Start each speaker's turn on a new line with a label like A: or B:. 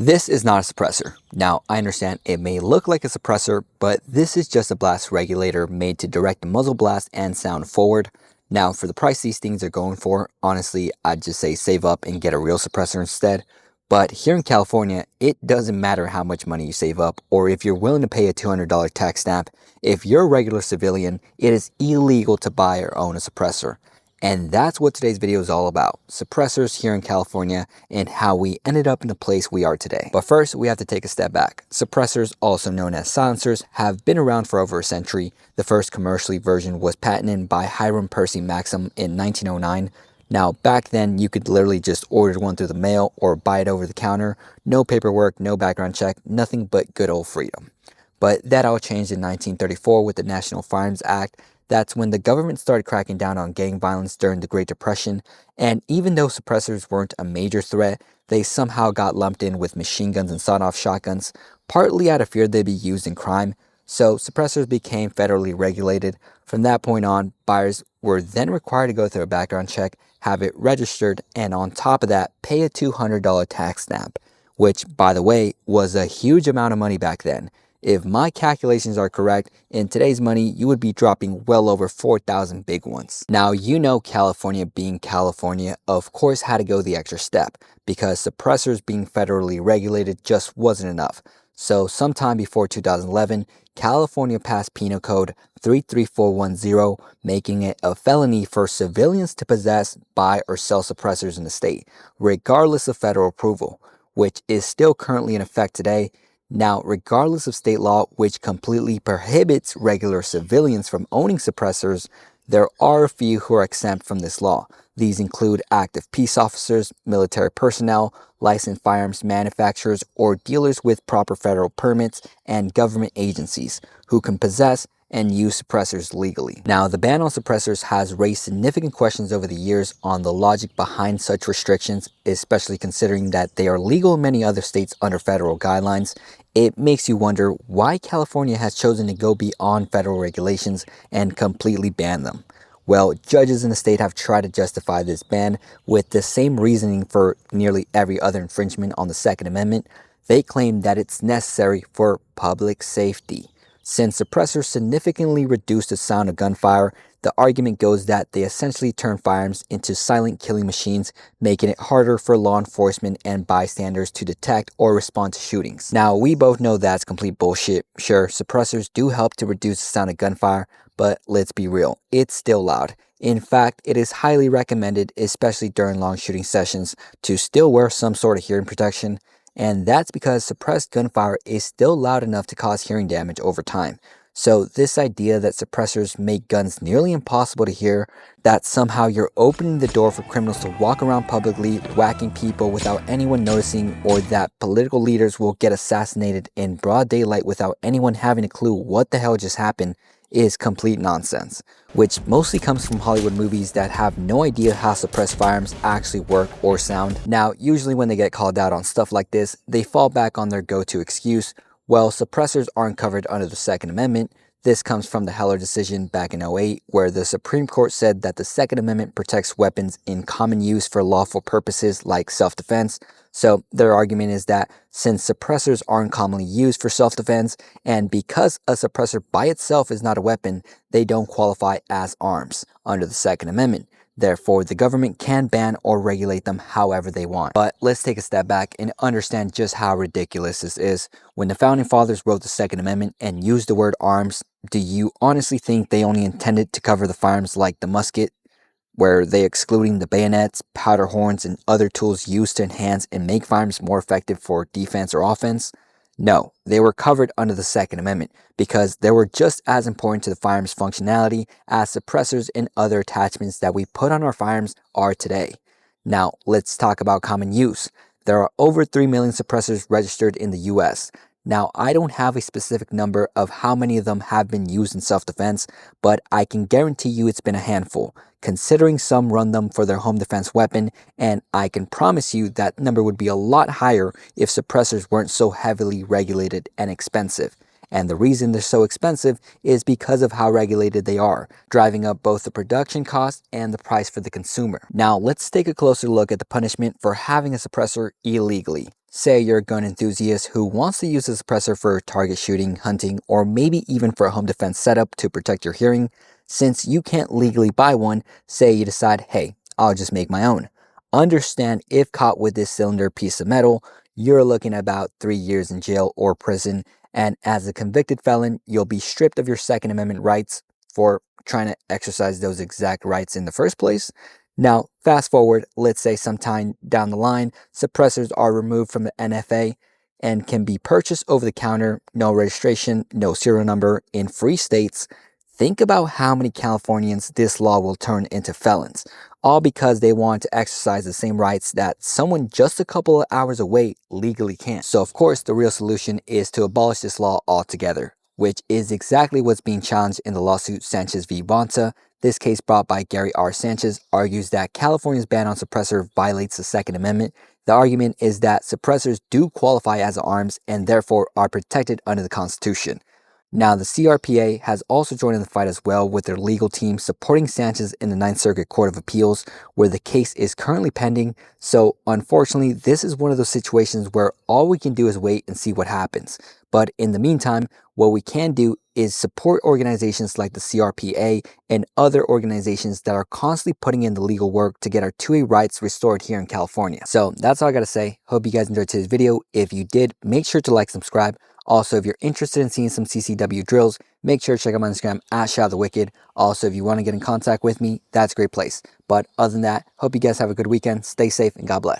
A: This is not a suppressor. Now, I understand it may look like a suppressor, but this is just a blast regulator made to direct the muzzle blast and sound forward. Now, for the price these things are going for, honestly, I'd just say save up and get a real suppressor instead. But here in California, it doesn't matter how much money you save up or if you're willing to pay a $200 tax stamp. If you're a regular civilian, it is illegal to buy or own a suppressor. And that's what today's video is all about, suppressors here in California and how we ended up in the place we are today. But first, we have to take a step back. Suppressors, also known as silencers, have been around for over a century. The first commercially version was patented by Hiram Percy Maxim in 1909. Now, back then, you could literally just order one through the mail or buy it over the counter. No paperwork, no background check, nothing but good old freedom. But that all changed in 1934 with the National Firearms Act. That's when the government started cracking down on gang violence during the Great Depression, and even though suppressors weren't a major threat, they somehow got lumped in with machine guns and sawed-off shotguns, partly out of fear they'd be used in crime, so suppressors became federally regulated. From that point on, buyers were then required to go through a background check, have it registered, and on top of that, pay a $200 tax stamp, which, by the way, was a huge amount of money back then. If my calculations are correct, in today's money, you would be dropping well over 4,000 big ones. Now, you know California being California, of course, had to go the extra step because suppressors being federally regulated just wasn't enough. So sometime before 2011, California passed Penal Code 33410, making it a felony for civilians to possess, buy, or sell suppressors in the state, regardless of federal approval, which is still currently in effect today. Now, regardless of state law, which completely prohibits regular civilians from owning suppressors, there are a few who are exempt from this law. These include active peace officers, military personnel, licensed firearms manufacturers, or dealers with proper federal permits, and government agencies who can possess and use suppressors legally. Now, the ban on suppressors has raised significant questions over the years on the logic behind such restrictions, especially considering that they are legal in many other states under federal guidelines. It makes you wonder why California has chosen to go beyond federal regulations and completely ban them. Well, judges in the state have tried to justify this ban with the same reasoning for nearly every other infringement on the Second Amendment. They claim that it's necessary for public safety. Since suppressors significantly reduce the sound of gunfire, the argument goes that they essentially turn firearms into silent killing machines, making it harder for law enforcement and bystanders to detect or respond to shootings. Now, we both know that's complete bullshit. Sure, suppressors do help to reduce the sound of gunfire, but let's be real, it's still loud. In fact, it is highly recommended, especially during long shooting sessions, to still wear some sort of hearing protection. And that's because suppressed gunfire is still loud enough to cause hearing damage over time. So this idea that suppressors make guns nearly impossible to hear, that somehow you're opening the door for criminals to walk around publicly whacking people without anyone noticing, or that political leaders will get assassinated in broad daylight without anyone having a clue what the hell just happened, is complete nonsense, which mostly comes from Hollywood movies that have no idea how suppressed firearms actually work or sound. Now, usually when they get called out on stuff like this, they fall back on their go-to excuse, well, suppressors aren't covered under the Second Amendment. This comes from the Heller decision back in 2008, where the Supreme Court said that the Second Amendment protects weapons in common use for lawful purposes like self-defense. So their argument is that since suppressors aren't commonly used for self-defense, and because a suppressor by itself is not a weapon, they don't qualify as arms under the Second Amendment. Therefore, the government can ban or regulate them however they want. But let's take a step back and understand just how ridiculous this is. When the Founding Fathers wrote the Second Amendment and used the word arms, do you honestly think they only intended to cover the firearms like the musket, where they excluding the bayonets, powder horns, and other tools used to enhance and make firearms more effective for defense or offense? No, they were covered under the Second Amendment because they were just as important to the firearms functionality as suppressors and other attachments that we put on our firearms are today. Now, let's talk about common use. There are over 3 million suppressors registered in the US. Now, I don't have a specific number of how many of them have been used in self-defense, but I can guarantee you it's been a handful, considering some run them for their home defense weapon, and I can promise you that number would be a lot higher if suppressors weren't so heavily regulated and expensive. And the reason they're so expensive is because of how regulated they are, driving up both the production cost and the price for the consumer. Now, let's take a closer look at the punishment for having a suppressor illegally. Say you're a gun enthusiast who wants to use a suppressor for target shooting, hunting, or maybe even for a home defense setup to protect your hearing. Since you can't legally buy one, say you decide, hey, I'll just make my own. Understand if caught with this cylinder piece of metal, you're looking at about 3 years in jail or prison, and as a convicted felon, you'll be stripped of your Second Amendment rights for trying to exercise those exact rights in the first place. Now, fast forward, let's say sometime down the line, suppressors are removed from the NFA and can be purchased over the counter, no registration, no serial number, in free states. Think about how many Californians this law will turn into felons, all because they want to exercise the same rights that someone just a couple of hours away legally can. So, of course, the real solution is to abolish this law altogether, which is exactly what's being challenged in the lawsuit Sanchez v. Bonta. This case, brought by Gary R. Sanchez, argues that California's ban on suppressor violates the Second Amendment. The argument is that suppressors do qualify as arms and therefore are protected under the Constitution. Now, the CRPA has also joined in the fight as well, with their legal team supporting Sanchez in the Ninth Circuit Court of Appeals, where the case is currently pending. So, unfortunately, this is one of those situations where all we can do is wait and see what happens. But in the meantime, what we can do is support organizations like the CRPA and other organizations that are constantly putting in the legal work to get our 2A rights restored here in California. So that's all I gotta say. Hope you guys enjoyed today's video. If you did, make sure to like, subscribe. Also, if you're interested in seeing some CCW drills, make sure to check out my Instagram at ShadowTheWicked. Also, if you want to get in contact with me, that's a great place. But other than that, hope you guys have a good weekend. Stay safe and God bless.